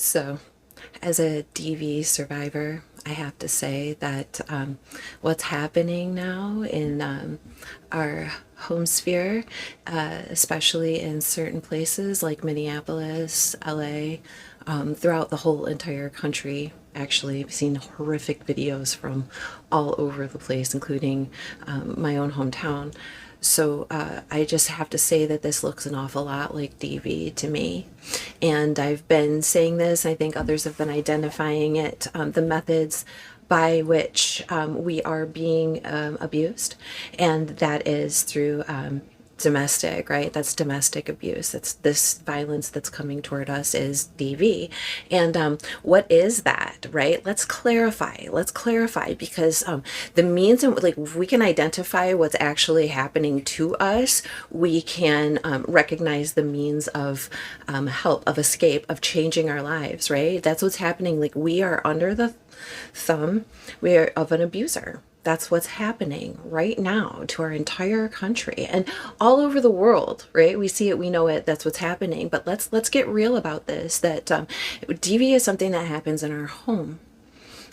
So, as a DV survivor, I have to say that what's happening now in our home sphere, especially in certain places like Minneapolis, LA, throughout the whole entire country. Actually, I've seen horrific videos from all over the place, including my own hometown. So I just have to say that this looks an awful lot like DV to me. And I've been saying this, I think others have been identifying it, the methods by which we are being abused, and that is through domestic, right? That's domestic abuse. That's this violence that's coming toward us is DV. And what is that, right? Let's clarify. Let's clarify because the means, like, if we can identify what's actually happening to us, we can recognize the means of help, of escape, of changing our lives, right? That's what's happening. Like, we are under the thumb we're of an abuser. That's what's happening right now to our entire country and all over the world, right? We see it, we know it, that's what's happening. But let's get real about this, that DV is something that happens in our home,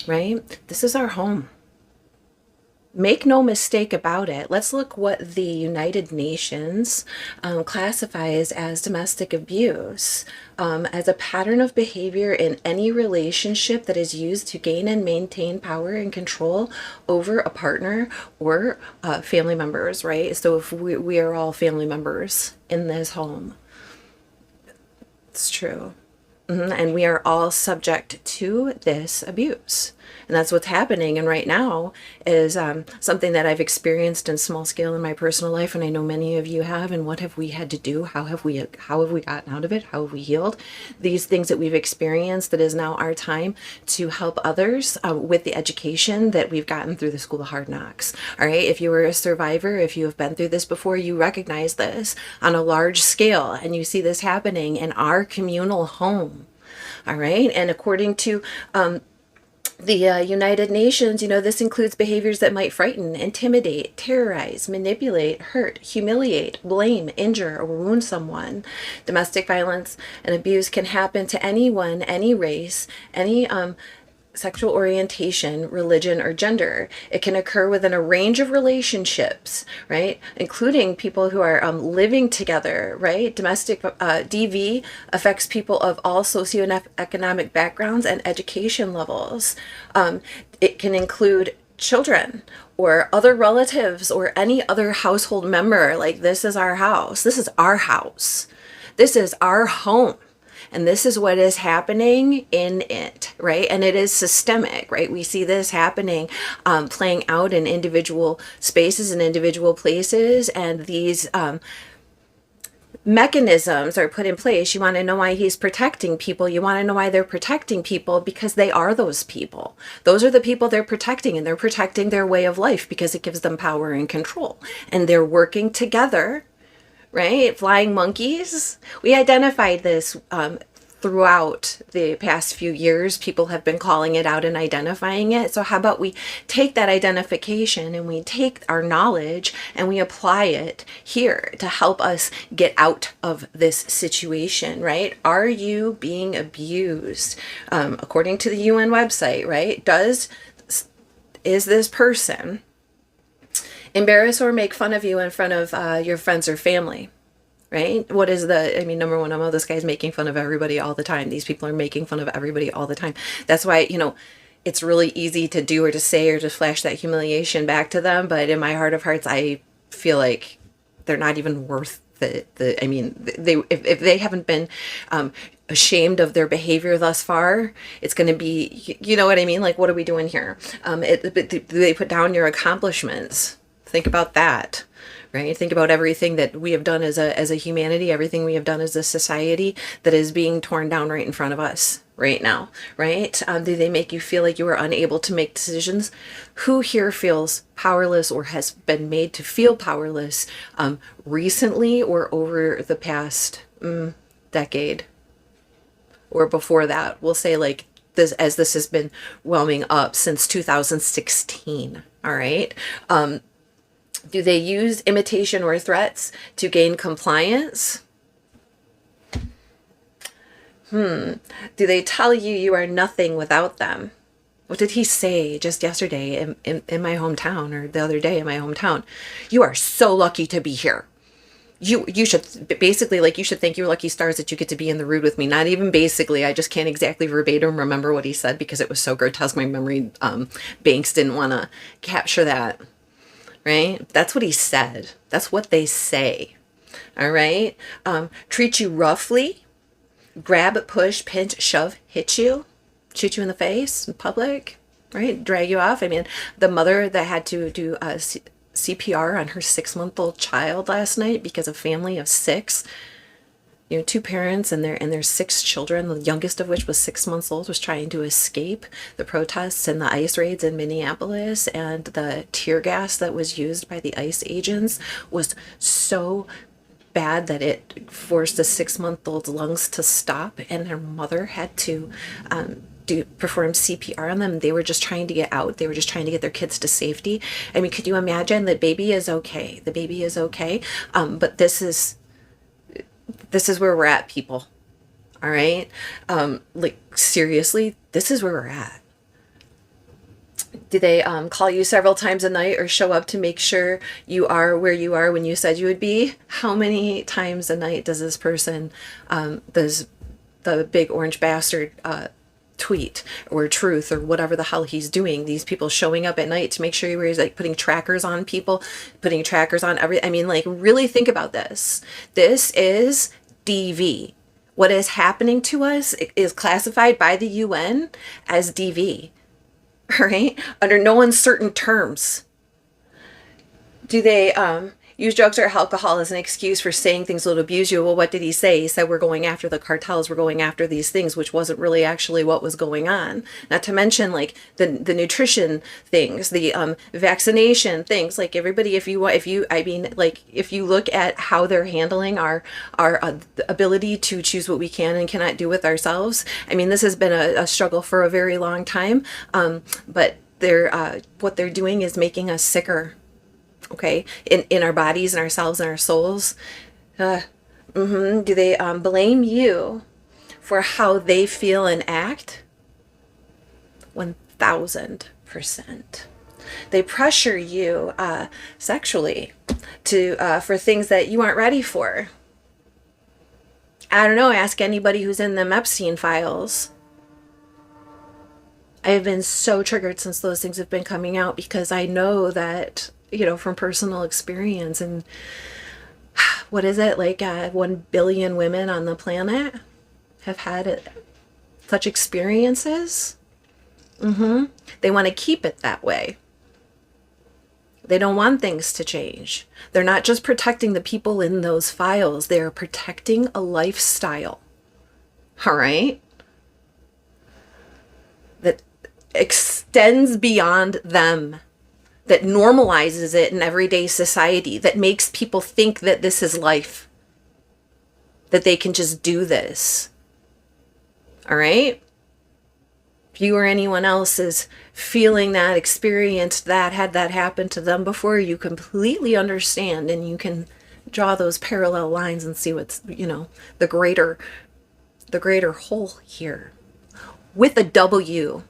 right? This is our home. Make no mistake about it. Let's look what the United Nations classifies as domestic abuse, as a pattern of behavior in any relationship that is used to gain and maintain power and control over a partner or family members, right? So if we are all family members in this home, it's true. And we are all subject to this abuse. And that's what's happening. And right now is something that I've experienced in small scale in my personal life, and I know many of you have. And what have we had to do? How have we gotten out of it? How have we healed these things that we've experienced? That is now our time to help others with the education that we've gotten through the School of Hard Knocks. All right. If you were a survivor, if you have been through this before, you recognize this on a large scale, and you see this happening in our communal home. All right. And according to the United Nations, this includes behaviors that might frighten, intimidate, terrorize, manipulate, hurt, humiliate, blame, injure, or wound someone. Domestic violence and abuse can happen to anyone, any race, any sexual orientation, religion, or gender. It can occur within a range of relationships, right? Including people who are living together, right? Domestic DV affects people of all socioeconomic backgrounds and education levels. It can include children or other relatives or any other household member. Like, this is our house. This is our house. This is our home. And this is what is happening in it, right? And it is systemic, right? We see this happening, playing out in individual spaces and individual places. And these mechanisms are put in place. You want to know why he's protecting people. You want to know why they're protecting people, because they are those people. Those are the people they're protecting, and they're protecting their way of life because it gives them power and control. And they're working together, right? Flying monkeys. We identified this throughout the past few years. People have been calling it out and identifying it. So how about we take that identification and we take our knowledge and we apply it here to help us get out of this situation, right? Are you being abused? According to the UN website, right? Is this person embarrass or make fun of you in front of your friends or family, right? What is number one, this guy's making fun of everybody all the time. These people are making fun of everybody all the time. That's why, it's really easy to do or to say or to flash that humiliation back to them. But in my heart of hearts, I feel like they're not even worth if they haven't been ashamed of their behavior thus far, it's going to be, you know what I mean? Like, what are we doing here? They put down your accomplishments. Think about that, right? Think about everything that we have done as a humanity, everything we have done as a society that is being torn down right in front of us right now, right? Do they make you feel like you are unable to make decisions? Who here feels powerless or has been made to feel powerless recently or over the past decade? Or before that, we'll say like this, as this has been whelming up since 2016, all right? Do they use imitation or threats to gain compliance? Do they tell you you are nothing without them? What did he say just yesterday in my hometown, or the other day in my hometown? You are so lucky to be here. You should basically, like, you should thank your lucky stars that you get to be in the room with me. Not even basically, I just can't exactly verbatim remember what he said because it was so grotesque. My memory banks didn't want to capture that. Right? That's what he said. That's what they say. All right? Treat you roughly, grab, push, pinch, shove, hit you, shoot you in the face in public, right? Drag you off. I mean, the mother that had to do CPR on her 6-month-old child last night because a family of 6, two parents and their 6 children, the youngest of which was 6 months old, was trying to escape the protests and the ICE raids in Minneapolis, and the tear gas that was used by the ICE agents was so bad that it forced a 6-month-old's lungs to stop, and their mother had to perform CPR on them. They were just trying to get out. They were just trying to get their kids to safety. I mean, could you imagine? The baby is okay. The baby is okay. But this is where we're at, people. All right. Like, seriously, this is where we're at. Do they call you several times a night or show up to make sure you are where you are when you said you would be? How many times a night does this person, does the big orange bastard, tweet or truth or whatever the hell he's doing, these people showing up at night to make sure he's like putting trackers on people, putting trackers on I mean, like, really think about this. This is DV. What is happening to us is classified by the UN as DV, right? Under no uncertain terms. Do they use drugs or alcohol as an excuse for saying things that will abuse you? Well, what did he say? He said, we're going after the cartels, we're going after these things, which wasn't really actually what was going on. Not to mention, like, the nutrition things, the vaccination things. Like, everybody, if you look at how they're handling our ability to choose what we can and cannot do with ourselves. I mean, this has been a struggle for a very long time, but what they're doing is making us sicker. Okay, in our bodies and ourselves and our souls. Do they blame you for how they feel and act? 1000%. They pressure you sexually for things that you aren't ready for. I don't know. Ask anybody who's in them Epstein files. I have been so triggered since those things have been coming out, because I know that, from personal experience. And what is it, like 1 billion women on the planet have had such experiences? They want to keep it that way. They don't want things to change. They're not just protecting the people in those files, they're protecting a lifestyle. All right? That extends beyond them, that normalizes it in everyday society, that makes people think that this is life, that they can just do this. All right? If you or anyone else is feeling that, experienced that, had that happen to them before, you completely understand, and you can draw those parallel lines and see what's, the greater whole here. With a W.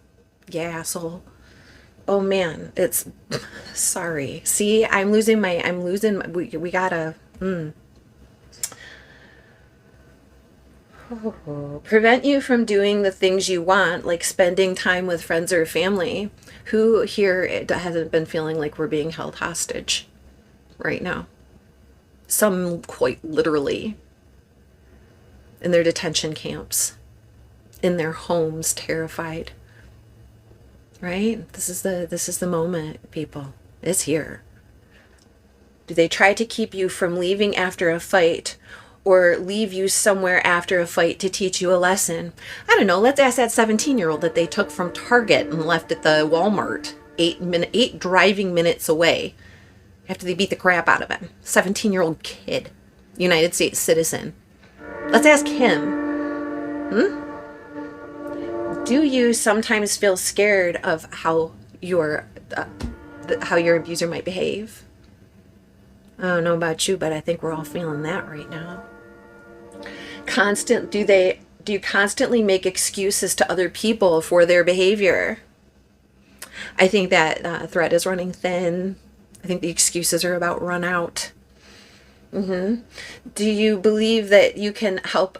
Yeah, asshole. Oh man, sorry. See, we gotta, prevent you from doing the things you want, like spending time with friends or family. Who here hasn't been feeling like we're being held hostage right now? Some quite literally. In their detention camps, in their homes, terrified. Right? This is the moment, people. It's here. Do they try to keep you from leaving after a fight, or leave you somewhere after a fight to teach you a lesson? I don't know. Let's ask that 17-year-old that they took from Target and left at the Walmart 8 driving minutes away after they beat the crap out of him. 17-year-old kid, United States citizen. Let's ask him. Do you sometimes feel scared of how your abuser might behave? I don't know about you, but I think we're all feeling that right now. Do they Do you constantly make excuses to other people for their behavior? I think that thread is running thin. I think the excuses are about run out. Do you believe that you can help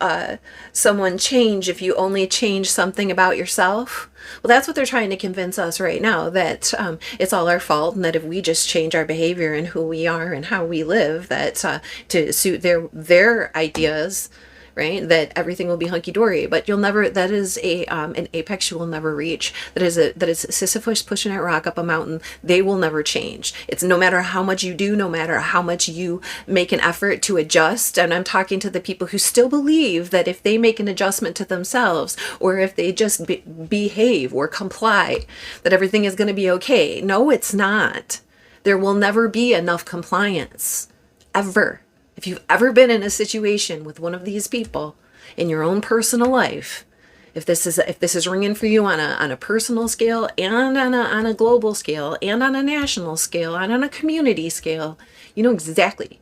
someone change if you only change something about yourself? Well, that's what they're trying to convince us right now, that it's all our fault, and that if we just change our behavior and who we are and how we live, that to suit their ideas, right, that everything will be hunky-dory. But you'll never, that is an apex you will never reach. That is Sisyphus pushing that rock up a mountain. They will never change. It's no matter how much you do, no matter how much you make an effort to adjust. And I'm talking to the people who still believe that if they make an adjustment to themselves, or if they just behave or comply, that everything is going to be okay. No, it's not. There will never be enough compliance, ever. If you've ever been in a situation with one of these people in your own personal life, if this is ringing for you on a personal scale, and on a global scale, and on a national scale, and on a community scale, you know exactly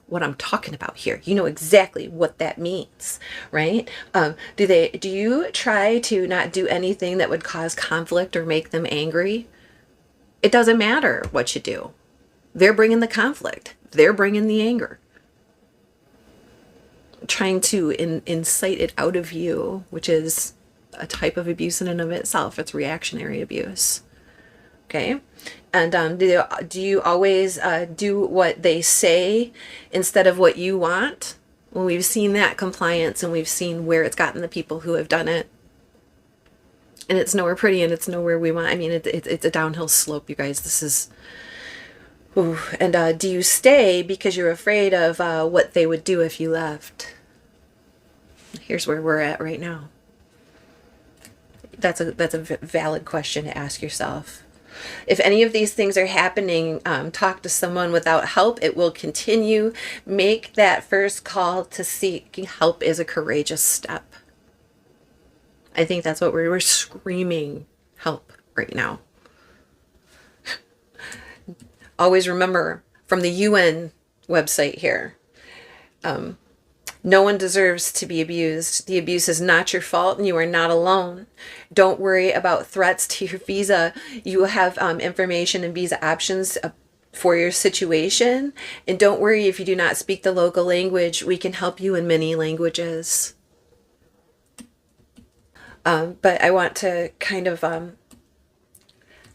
what I'm talking about here. You know exactly what that means, right? Do you try to not do anything that would cause conflict or make them angry? It doesn't matter what you do. They're bringing the conflict. They're bringing the anger. Trying to incite it out of you, which is a type of abuse in and of itself. It's reactionary abuse. Okay? And do you always do what they say instead of what you want? Well, we've seen that compliance, and we've seen where it's gotten the people who have done it. And it's nowhere pretty, and it's nowhere we want. I mean, it's a downhill slope, you guys. This is... Ooh. And do you stay because you're afraid of what they would do if you left? Here's where we're at right now. That's a valid question to ask yourself. If any of these things are happening, talk to someone. Without help, it will continue. Make that first call to seek help is a courageous step. I think that's what we're screaming help right now. Always remember from the UN website here, no one deserves to be abused. The abuse is not your fault, and you are not alone. Don't worry about threats to your visa. You have information and visa options for your situation. And don't worry if you do not speak the local language. We can help you in many languages. But I want to kind of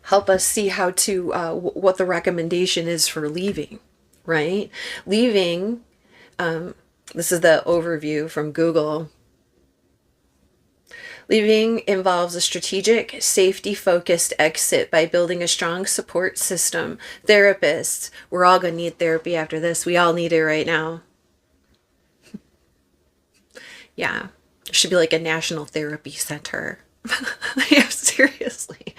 help us see how to, what the recommendation is for leaving, right? Leaving, this is the overview from Google. Leaving involves a strategic, safety-focused exit by building a strong support system. Therapists, we're all going to need therapy after this. We all need it right now. Yeah, there should be like a national therapy center. Yeah, seriously.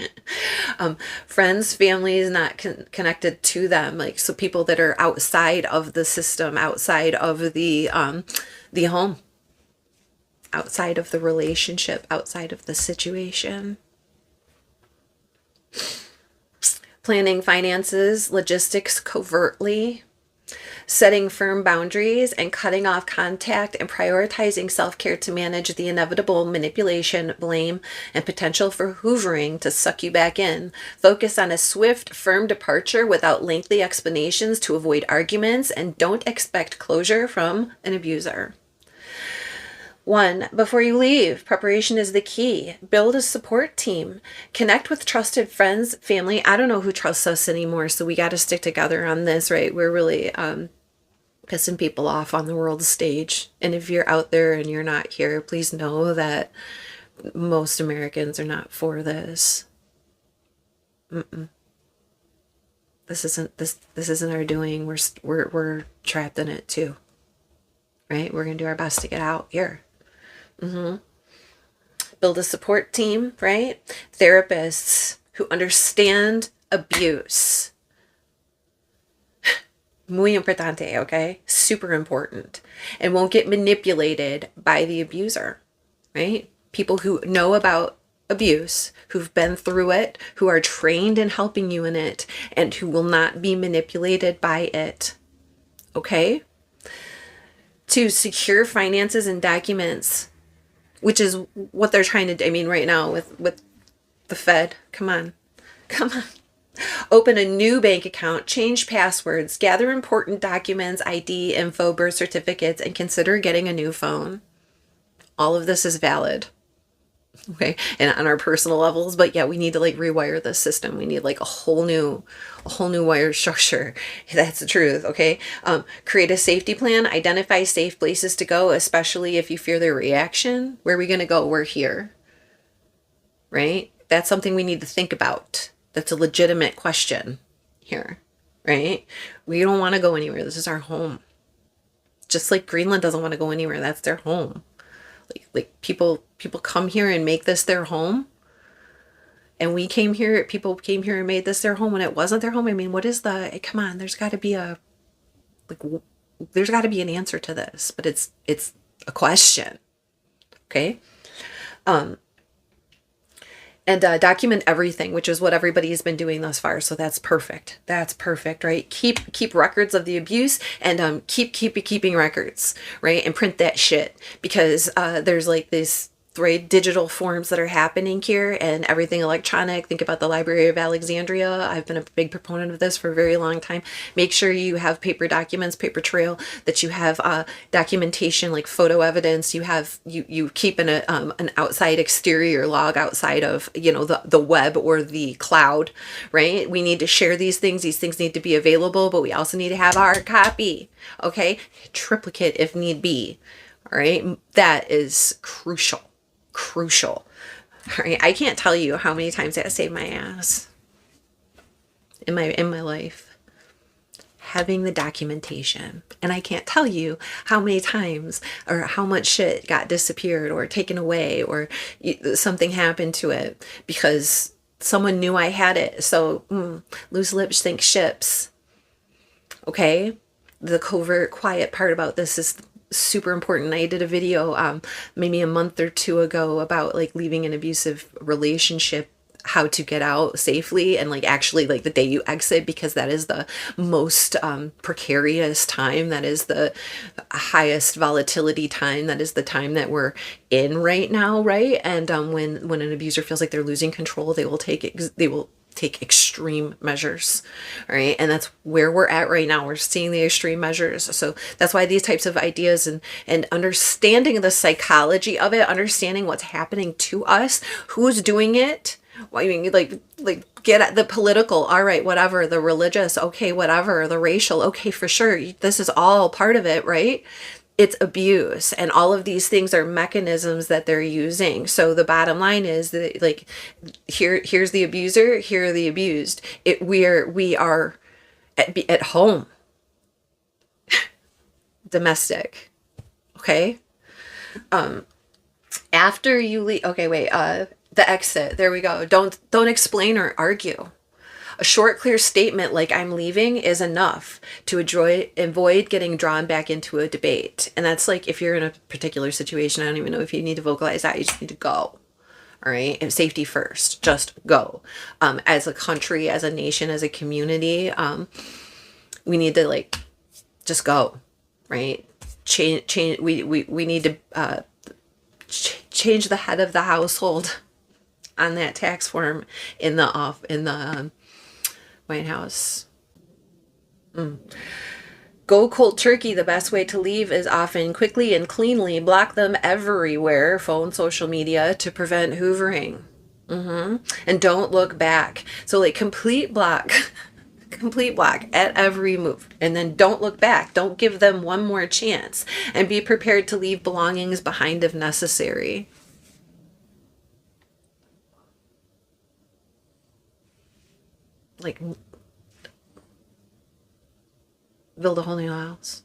Friends, families not connected to them, like, so people that are outside of the system, outside of the home, outside of the relationship, outside of the situation. Planning finances, logistics covertly. Setting firm boundaries and cutting off contact, and prioritizing self-care to manage the inevitable manipulation, blame, and potential for hoovering to suck you back in. Focus on a swift, firm departure without lengthy explanations to avoid arguments, and don't expect closure from an abuser. 1. Before you leave, preparation is the key. Build a support team. Connect with trusted friends, family. I don't know who trusts us anymore, so we got to stick together on this, right? We're really pissing people off on the world stage. And if you're out there and you're not here, please know that most Americans are not for this. This isn't our doing. We're trapped in it too, right? We're gonna do our best to get out here. Build a support team, right? Therapists who understand abuse. Muy importante, okay? Super important. And won't get manipulated by the abuser, right? People who know about abuse, who've been through it, who are trained in helping you in it, and who will not be manipulated by it, okay? To secure finances and documents. which is what they're trying to do. I mean, right now with the Fed, come on, come on. Open a new bank account, change passwords, gather important documents, ID, info, birth certificates, and consider getting a new phone. All of this is valid. Okay. And on our personal levels, but yeah, we need to like rewire the system. We need like a whole new wire structure. That's the truth. Okay. Create a safety plan, identify safe places to go, especially if you fear their reaction. Where are we going to go? We're here. Right. That's something we need to think about. That's a legitimate question here. Right. We don't want to go anywhere. This is our home. Just like Greenland doesn't want to go anywhere. That's their home. Like people come here and make this their home, and people came here and made this their home when it wasn't their home. I mean, come on, there's got to be an answer to this, but it's a question. Okay. And document everything, which is what everybody's been doing thus far. So that's perfect. That's perfect, right? Keep records of the abuse, and keeping records, right? And print that shit, because there's like this digital forms that are happening here, and everything electronic. Think about the Library of Alexandria. I've been a big proponent of this for a very long time. Make sure you have paper documents, paper trail, that you have documentation like photo evidence. You keep an outside exterior log outside of the web or the cloud, right? We need to share these things. These things need to be available, but we also need to have our copy. Okay, triplicate if need be. All right, that is crucial. All right, I can't tell you how many times that saved my ass in my life, having the documentation. And I can't tell you how many times or how much shit got disappeared or taken away or something happened to it because someone knew I had it. So loose lips sink ships. Okay, the covert, quiet part about this is super important. I did a video maybe a month or two ago about like leaving an abusive relationship, how to get out safely, and like actually like the day you exit, because that is the most precarious time. That is the highest volatility time. That is the time that we're in right now, right? And when an abuser feels like they're losing control, they will take extreme measures. All right. And that's where we're at right now. We're seeing the extreme measures. So that's why these types of ideas and understanding the psychology of it, understanding what's happening to us, who's doing it. Well, I mean, like get at the political, all right, whatever, the religious, okay, whatever, the racial, okay, for sure. This is all part of it, right? It's abuse, and all of these things are mechanisms that they're using. So the bottom line is that, like, here's the abuser, here are the abused. We are at home, domestic. Okay. After you leave, okay, wait. The exit. There we go. Don't explain or argue. A short, clear statement like "I'm leaving" is enough to avoid getting drawn back into a debate. And that's like if you're in a particular situation, I don't even know if you need to vocalize that. You just need to go. All right. And safety first. Just go. As a country, as a nation, as a community, we need to like just go. Right. Change. We need to change the head of the household on that tax form in the White House. Go cold turkey. The best way to leave is often quickly and cleanly block them everywhere, phone, social media, to prevent hoovering. And don't look back. So like complete block at every move, and then don't look back. Don't give them one more chance, and be prepared to leave belongings behind if necessary. Like build a whole new house.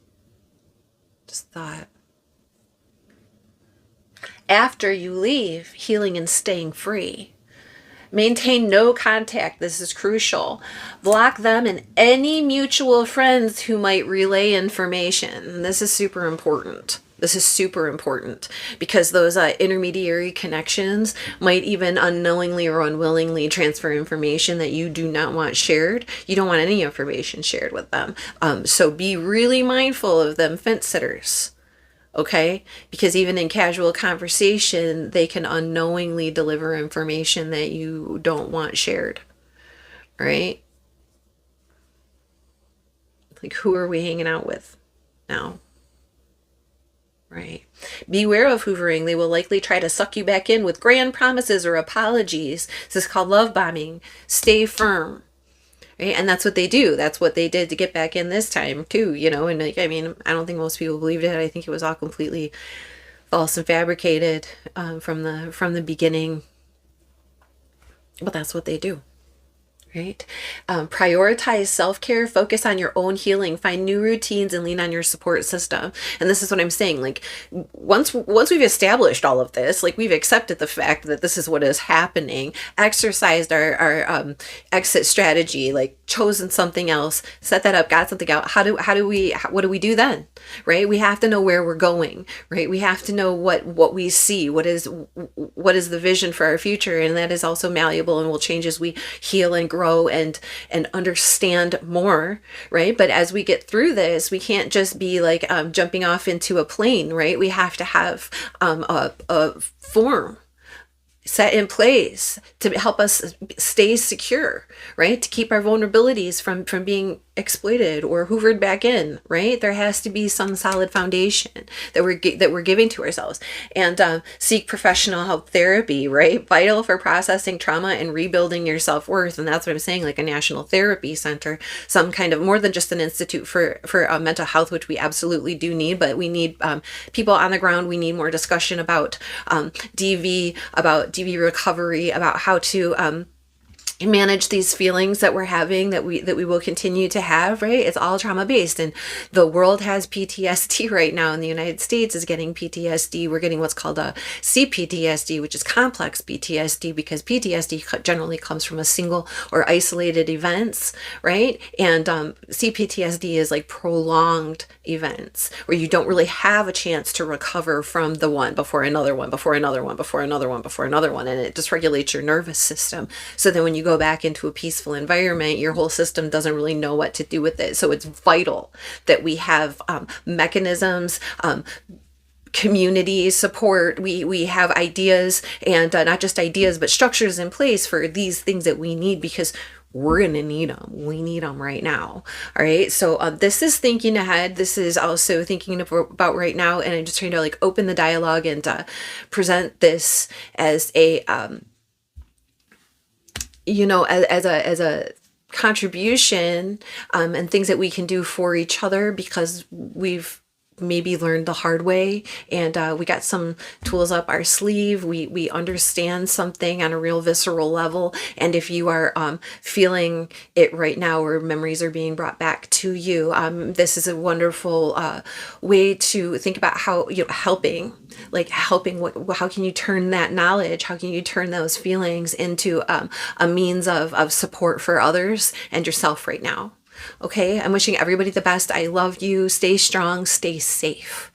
Just thought. After you leave, healing and staying free. Maintain no contact. This is crucial. Block them and any mutual friends who might relay information. This is super important. Because those intermediary connections might even unknowingly or unwillingly transfer information that you do not want shared. You don't want any information shared with them. So be really mindful of them fence sitters. Okay? Because even in casual conversation, they can unknowingly deliver information that you don't want shared, right? Like, who are we hanging out with now? Right. Beware of hoovering. They will likely try to suck you back in with grand promises or apologies. This is called love bombing. Stay firm. Right? And that's what they do. That's what they did to get back in this time too, you know. And like, I mean, I don't think most people believed it. I think it was all completely false and fabricated from the beginning. But that's what they do. Right? Prioritize self-care, focus on your own healing, find new routines, and lean on your support system. And this is what I'm saying. Like, once we've established all of this, like we've accepted the fact that this is what is happening, exercised our exit strategy, like chosen something else, set that up, got something out. What do we do then? Right? We have to know where we're going, right? We have to know what we see, what is the vision for our future, and that is also malleable and will change as we heal and grow and understand more, right? But as we get through this, we can't just be like jumping off into a plane, right? We have to have a form set in place to help us stay secure, right? To keep our vulnerabilities from being exploited or hoovered back in, right? There has to be some solid foundation that we're giving to ourselves. And seek professional help therapy, right? Vital for processing trauma and rebuilding your self-worth. And that's what I'm saying, like a national therapy center, some kind of more than just an institute for mental health, which we absolutely do need, but we need people on the ground. We need more discussion about DV, about DV recovery, about how to manage these feelings that we're having, that we will continue to have, right? It's all trauma based, and the world has PTSD right now. In the United States is getting PTSD. We're getting what's called a CPTSD, which is complex PTSD, because PTSD generally comes from a single or isolated events, right? And CPTSD is like prolonged events where you don't really have a chance to recover from the one before another one, before another one, before another one, before another one, and it dysregulates your nervous system. So then when you go back into a peaceful environment, your whole system doesn't really know what to do with it. So it's vital that we have mechanisms, community support. We have ideas, and not just ideas, but structures in place for these things that we need, because we're going to need them. We need them right now. All right. So this is thinking ahead. This is also thinking about right now. And I'm just trying to like open the dialogue and present this as a, as a contribution, and things that we can do for each other, because we've maybe learned the hard way, and we got some tools up our sleeve. We understand something on a real visceral level, and if you are feeling it right now, or memories are being brought back to you, this is a wonderful way to think about how helping. How can you turn that knowledge, how can you turn those feelings into a means of support for others and yourself right now? Okay, I'm wishing everybody the best. I love you. Stay strong, stay safe.